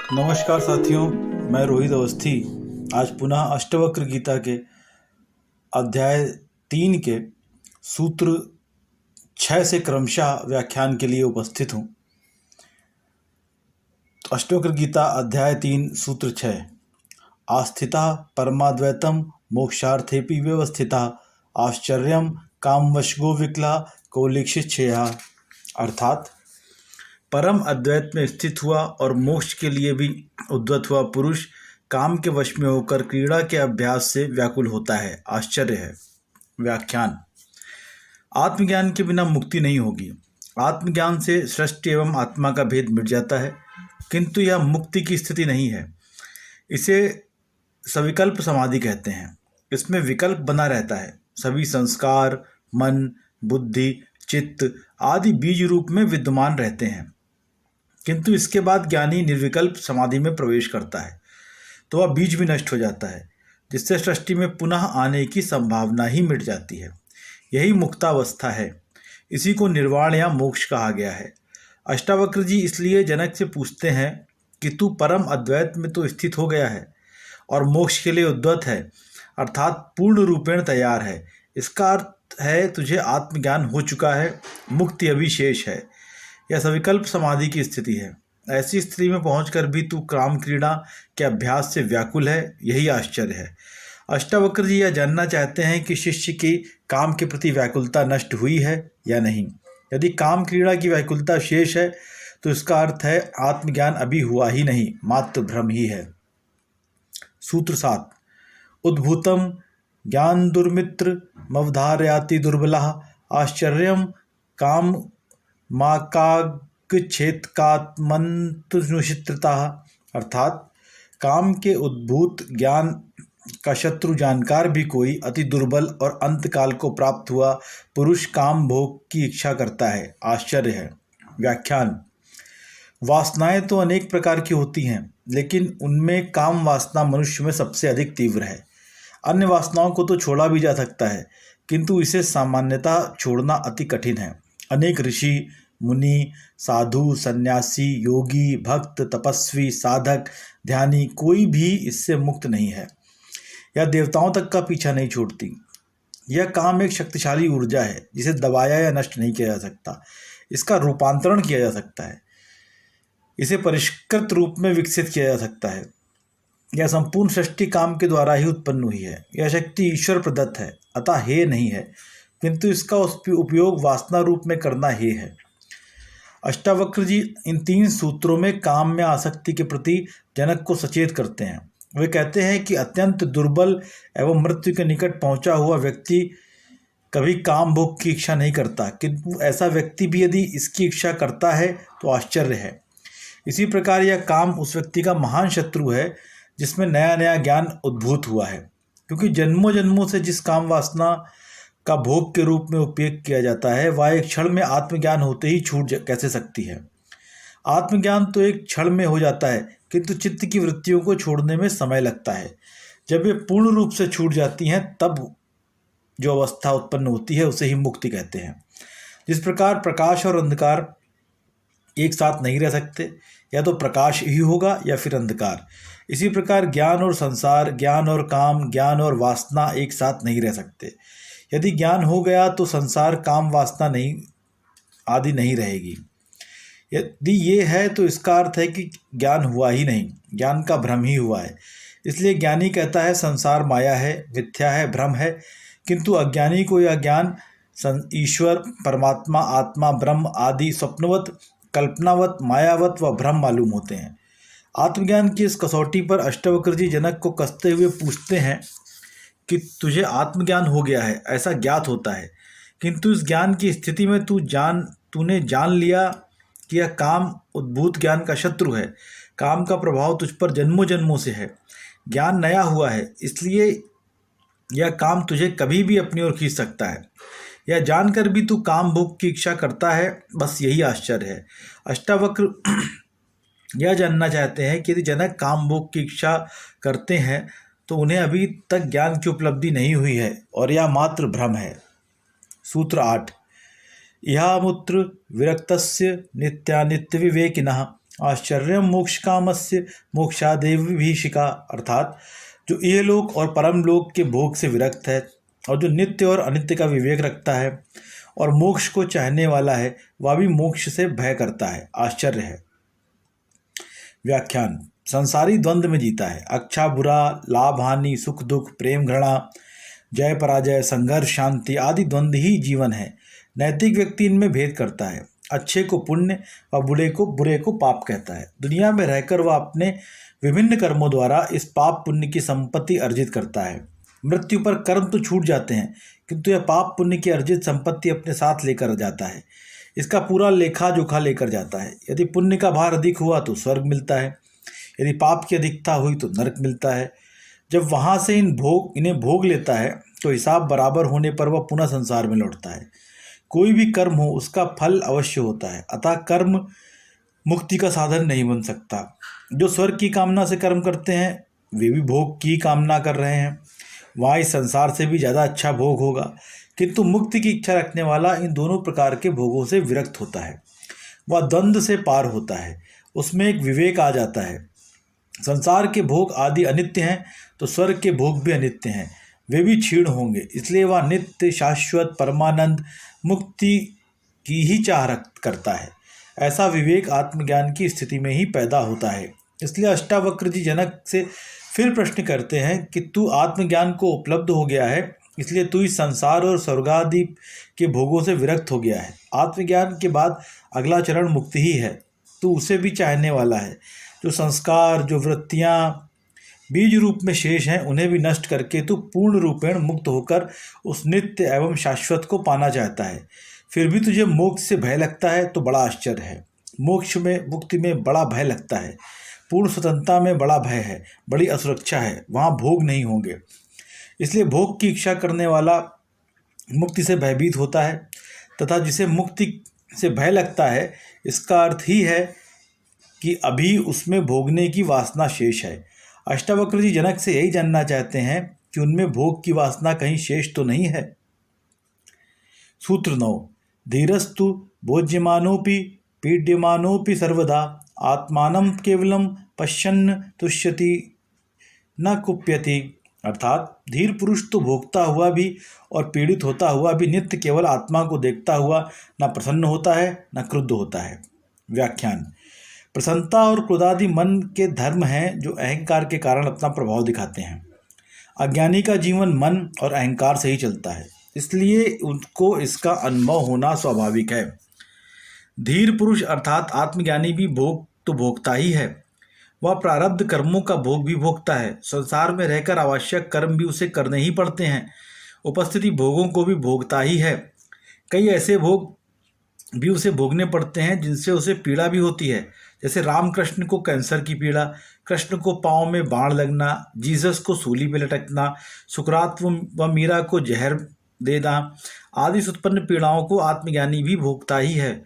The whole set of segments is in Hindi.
नमस्कार साथियों, मैं रोहित अवस्थी आज पुनः अष्टवक्र गीता के अध्याय 3 के सूत्र 6 से क्रमशः व्याख्यान के लिए उपस्थित हूँ। तो अष्टवक्र गीता अध्याय 3 सूत्र 6। आस्थिता परमाद्वैतम मोक्षार्थेपि व्यवस्थिता आश्चर्यम कामवशगो विकला कौलिक्षिच्छेया। अर्थात परम अद्वैत में स्थित हुआ और मोक्ष के लिए भी उद्यत हुआ पुरुष काम के वश में होकर क्रीड़ा के अभ्यास से व्याकुल होता है। आश्चर्य है। व्याख्यान। आत्मज्ञान के बिना मुक्ति नहीं होगी। आत्मज्ञान से सृष्टि एवं आत्मा का भेद मिट जाता है, किंतु यह मुक्ति की स्थिति नहीं है। इसे सविकल्प समाधि कहते हैं। इसमें विकल्प बना रहता है। सभी संस्कार, मन, बुद्धि, चित्त आदि बीज रूप में विद्यमान रहते हैं, किंतु इसके बाद ज्ञानी निर्विकल्प समाधि में प्रवेश करता है तो वह बीज भी नष्ट हो जाता है, जिससे सृष्टि में पुनः आने की संभावना ही मिट जाती है। यही मुक्तावस्था है। इसी को निर्वाण या मोक्ष कहा गया है। अष्टावक्र जी इसलिए जनक से पूछते हैं कि तू परम अद्वैत में तो स्थित हो गया है और मोक्ष के लिए उद्यत है, अर्थात पूर्ण रूपेण तैयार है। इसका अर्थ है तुझे आत्मज्ञान हो चुका है, मुक्ति अभी शेष है। यह सविकल्प समाधि की स्थिति है। ऐसी स्थिति में पहुंचकर भी तू काम क्रीड़ा के अभ्यास से व्याकुल है, यही आश्चर्य है। अष्टावक्र जी यह जानना चाहते हैं कि शिष्य की काम के प्रति व्याकुलता नष्ट हुई है या नहीं। यदि काम क्रीड़ा की व्याकुलता शेष है तो इसका अर्थ है आत्मज्ञान अभी हुआ ही नहीं, मात्र भ्रम ही है। सूत्र 7। उद्भूतम ज्ञान दुर्मित्र मवधारयाति दुर्बला आश्चर्यम काम माकाक्षेत्कात्मन्तनुचित्रता। अर्थात काम के उद्भूत ज्ञान का शत्रु जानकार भी कोई अति दुर्बल और अंतकाल को प्राप्त हुआ पुरुष काम भोग की इच्छा करता है। आश्चर्य है। व्याख्यान। वासनाएं तो अनेक प्रकार की होती हैं, लेकिन उनमें काम वासना मनुष्य में सबसे अधिक तीव्र है। अन्य वासनाओं को तो छोड़ा भी जा सकता है, किंतु इसे सामान्यतः छोड़ना अति कठिन है। अनेक ऋषि, मुनि, साधु, सन्यासी, योगी, भक्त, तपस्वी, साधक, ध्यानी कोई भी इससे मुक्त नहीं है। यह देवताओं तक का पीछा नहीं छोड़ती। यह काम एक शक्तिशाली ऊर्जा है जिसे दबाया या नष्ट नहीं किया जा सकता। इसका रूपांतरण किया जा सकता है। इसे परिष्कृत रूप में विकसित किया जा सकता है। यह संपूर्ण सृष्टि काम के द्वारा ही उत्पन्न हुई है। यह शक्ति ईश्वर प्रदत्त है, अतः हे नहीं है, किंतु इसका उपयोग वासना रूप में करना हे है। अष्टावक्र जी इन 3 सूत्रों में काम में आसक्ति के प्रति जनक को सचेत करते हैं। वे कहते हैं कि अत्यंत दुर्बल एवं मृत्यु के निकट पहुंचा हुआ व्यक्ति कभी काम भोग की इच्छा नहीं करता, किंतु ऐसा व्यक्ति भी यदि इसकी इच्छा करता है तो आश्चर्य है। इसी प्रकार यह काम उस व्यक्ति का महान शत्रु है जिसमें नया नया ज्ञान उद्भूत हुआ है, क्योंकि जन्मों जन्मों से जिस काम वासना का भोग के रूप में उपयोग किया जाता है वह एक क्षण में आत्मज्ञान होते ही छूट कैसे सकती है। आत्मज्ञान तो एक क्षण में हो जाता है, किंतु चित्त की वृत्तियों को छोड़ने में समय लगता है। जब ये पूर्ण रूप से छूट जाती हैं तब जो अवस्था उत्पन्न होती है उसे ही मुक्ति कहते हैं। जिस प्रकार प्रकाश और अंधकार एक साथ नहीं रह सकते, या तो प्रकाश ही होगा या फिर अंधकार, इसी प्रकार ज्ञान और संसार, ज्ञान और काम, ज्ञान और वासना एक साथ नहीं रह सकते। यदि ज्ञान हो गया तो संसार, काम, वासना नहीं आदि नहीं रहेगी। यदि ये है तो इसका अर्थ है कि ज्ञान हुआ ही नहीं, ज्ञान का भ्रम ही हुआ है। इसलिए ज्ञानी कहता है संसार माया है, मिथ्या है, भ्रम है, किंतु अज्ञानी को यह ज्ञान ईश्वर, परमात्मा, आत्मा, ब्रह्म आदि स्वप्नवत, कल्पनावत, मायावत व भ्रम मालूम होते हैं। आत्मज्ञान की इस कसौटी पर अष्टावक्र जी जनक को कसते हुए पूछते हैं कि तुझे आत्मज्ञान हो गया है, ऐसा ज्ञात होता है, किंतु इस ज्ञान की स्थिति में तूने जान लिया कि यह काम उद्भूत ज्ञान का शत्रु है। काम का प्रभाव तुझ पर जन्मों जन्मों से है। ज्ञान नया हुआ है, इसलिए यह काम तुझे कभी भी अपनी ओर खींच सकता है। यह जानकर भी तू काम भोग की इच्छा करता है, बस यही आश्चर्य है। अष्टावक्र यह जानना चाहते हैं कि यदि जनक काम भोग की इच्छा करते हैं तो उन्हें अभी तक ज्ञान की उपलब्धि नहीं हुई है और यह मात्र भ्रम है। सूत्र 8। इहामुत्र विरक्तस्य नित्यानित्य विवेकिनः आश्चर्यम मोक्ष कामस्य मोक्षादेव विभीषिका, अर्थात जो इहलोक और परमलोक के भोग से विरक्त है और जो नित्य और अनित्य का विवेक रखता है और मोक्ष को चाहने वाला है, वह भी मोक्ष से भय करता है, आश्चर्य है। व्याख्यान। संसारी द्वंद्व में जीता है। अच्छा बुरा, लाभ हानि, सुख दुख, प्रेम घृणा, जय पराजय, संघर्ष शांति आदि द्वंद्व ही जीवन है। नैतिक व्यक्ति इनमें भेद करता है। अच्छे को पुण्य व बुरे को पाप कहता है। दुनिया में रहकर वह अपने विभिन्न कर्मों द्वारा इस पाप पुण्य की संपत्ति अर्जित करता है। मृत्यु पर कर्म तो छूट जाते हैं, किंतु यह पाप पुण्य की अर्जित संपत्ति अपने साथ लेकर जाता है। इसका पूरा लेखा जोखा लेकर जाता है। यदि पुण्य का भार अधिक हुआ तो स्वर्ग मिलता है, यदि पाप की अधिकता हुई तो नरक मिलता है। जब वहाँ से इन्हें भोग लेता है तो हिसाब बराबर होने पर वह पुनः संसार में लौटता है। कोई भी कर्म हो उसका फल अवश्य होता है, अतः कर्म मुक्ति का साधन नहीं बन सकता। जो स्वर्ग की कामना से कर्म करते हैं वे भी भोग की कामना कर रहे हैं। वहाँ इस संसार से भी ज़्यादा अच्छा भोग होगा, किंतु मुक्ति की इच्छा रखने वाला इन दोनों प्रकार के भोगों से विरक्त होता है। वह द्वंद्व से पार होता है, उसमें एक विवेक आ जाता है। संसार के भोग आदि अनित्य हैं तो स्वर्ग के भोग भी अनित्य हैं, वे भी क्षीण होंगे। इसलिए वह नित्य शाश्वत परमानंद मुक्ति की ही चाह करता है। ऐसा विवेक आत्मज्ञान की स्थिति में ही पैदा होता है। इसलिए अष्टावक्र जी जनक से फिर प्रश्न करते हैं कि तू आत्मज्ञान को उपलब्ध हो गया है, इसलिए तू इस संसार और स्वर्गादि के भोगों से विरक्त हो गया है। आत्मज्ञान के बाद अगला चरण मुक्ति ही है, तू उसे भी चाहने वाला है। जो संस्कार, जो वृत्तियाँ बीज रूप में शेष हैं, उन्हें भी नष्ट करके तू पूर्ण रूपेण मुक्त होकर उस नित्य एवं शाश्वत को पाना चाहता है। फिर भी तुझे मोक्ष से भय लगता है तो बड़ा आश्चर्य है। मोक्ष में, मुक्ति में बड़ा भय लगता है, पूर्ण स्वतंत्रता में बड़ा भय है, बड़ी असुरक्षा है, वहाँ भोग नहीं होंगे। इसलिए भोग की इच्छा करने वाला मुक्ति से भयभीत होता है, तथा जिसे मुक्ति से भय लगता है इसका अर्थ ही है कि अभी उसमें भोगने की वासना शेष है। अष्टावक्र जी जनक से यही जानना चाहते हैं कि उनमें भोग की वासना कहीं शेष तो नहीं है। सूत्र 9। धीरस्तु भोज्यमानोपि पीड्यमानोपि सर्वदा आत्मानं केवलम पश्यन् तुष्यति न कुप्यति, अर्थात धीर पुरुष तो भोगता हुआ भी और पीड़ित होता हुआ भी नित्य केवल आत्मा को देखता हुआ न प्रसन्न होता है न क्रुद्ध होता है। व्याख्यान। प्रसन्नता और क्रोधादि मन के धर्म हैं जो अहंकार के कारण अपना प्रभाव दिखाते हैं। अज्ञानी का जीवन मन और अहंकार से ही चलता है, इसलिए उनको इसका अनुभव होना स्वाभाविक है। धीर पुरुष अर्थात आत्मज्ञानी भी भोग तो भोगता ही है, वह प्रारब्ध कर्मों का भोग भी भोगता है। संसार में रहकर आवश्यक कर्म भी उसे करने ही पड़ते हैं, उपस्थिति भोगों को भी भोगता ही है। कई ऐसे भोग भी उसे भोगने पड़ते हैं जिनसे उसे पीड़ा भी होती है, जैसे रामकृष्ण को कैंसर की पीड़ा, कृष्ण को पाँव में बाण लगना, जीसस को सूली पर लटकना, सुकरात व मीरा को जहर देना आदि उत्पन्न पीड़ाओं को आत्मज्ञानी भी भोगता ही है।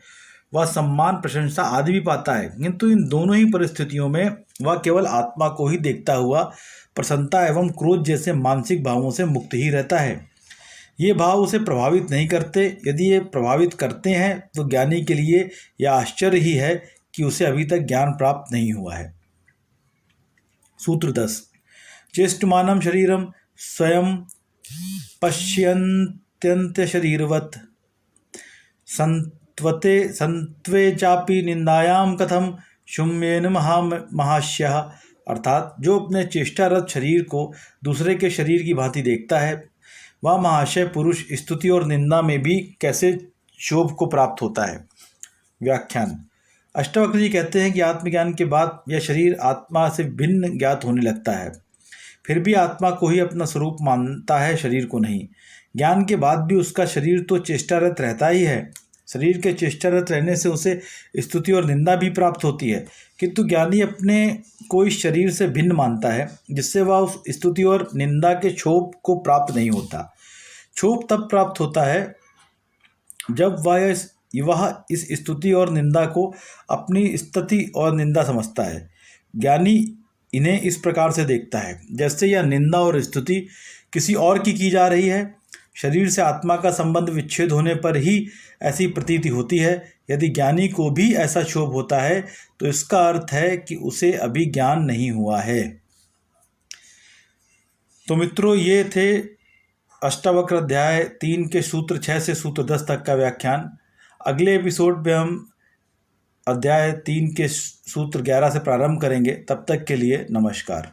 वह सम्मान, प्रशंसा आदि भी पाता है, किंतु इन दोनों ही परिस्थितियों में वह केवल आत्मा को ही देखता हुआ प्रसन्नता एवं क्रोध जैसे मानसिक भावों से मुक्त ही रहता है। ये भाव उसे प्रभावित नहीं करते। यदि ये प्रभावित करते हैं तो ज्ञानी के लिए यह आश्चर्य ही है कि उसे अभी तक ज्ञान प्राप्त नहीं हुआ है। सूत्र 10। चेष्टमानं शरीरम स्वयं पश्यन्त्यन्त्य शरीरवत् संत्वे चापि निंदायाम कथम शुम्येन महास्यः, अर्थात जो अपने चेष्टारत शरीर को दूसरे के शरीर की भांति देखता है वह महाशय पुरुष स्तुति और निंदा में भी कैसे शोभ को प्राप्त होता है। व्याख्यान। अष्टावक्र जी कहते हैं कि आत्मज्ञान के बाद यह शरीर आत्मा से भिन्न ज्ञात होने लगता है, फिर भी आत्मा को ही अपना स्वरूप मानता है, शरीर को नहीं। ज्ञान के बाद भी उसका शरीर तो चेष्टारत रहता ही है। शरीर के चेष्टारत रहने से उसे स्तुति और निंदा भी प्राप्त होती है, किंतु ज्ञानी अपने को इस शरीर से भिन्न मानता है, जिससे वह उस स्तुति और निंदा के क्षोभ को प्राप्त नहीं होता। क्षोभ तब प्राप्त होता है जब वह इस स्तुति और निंदा को अपनी स्तुति और निंदा समझता है। ज्ञानी इन्हें इस प्रकार से देखता है, जैसे यह निंदा और स्तुति किसी और की जा रही है, शरीर से आत्मा का संबंध विच्छेद होने पर ही ऐसी प्रतीति होती है। यदि ज्ञानी को भी ऐसा क्षोभ होता है तो इसका अर्थ है कि उसे अभी ज्ञान नहीं हुआ है। तो मित्रों, ये थे अष्टावक्र अध्याय 3 के सूत्र 6 से सूत्र 10 तक का व्याख्यान। अगले एपिसोड में हम अध्याय 3 के सूत्र 11 से प्रारंभ करेंगे। तब तक के लिए नमस्कार।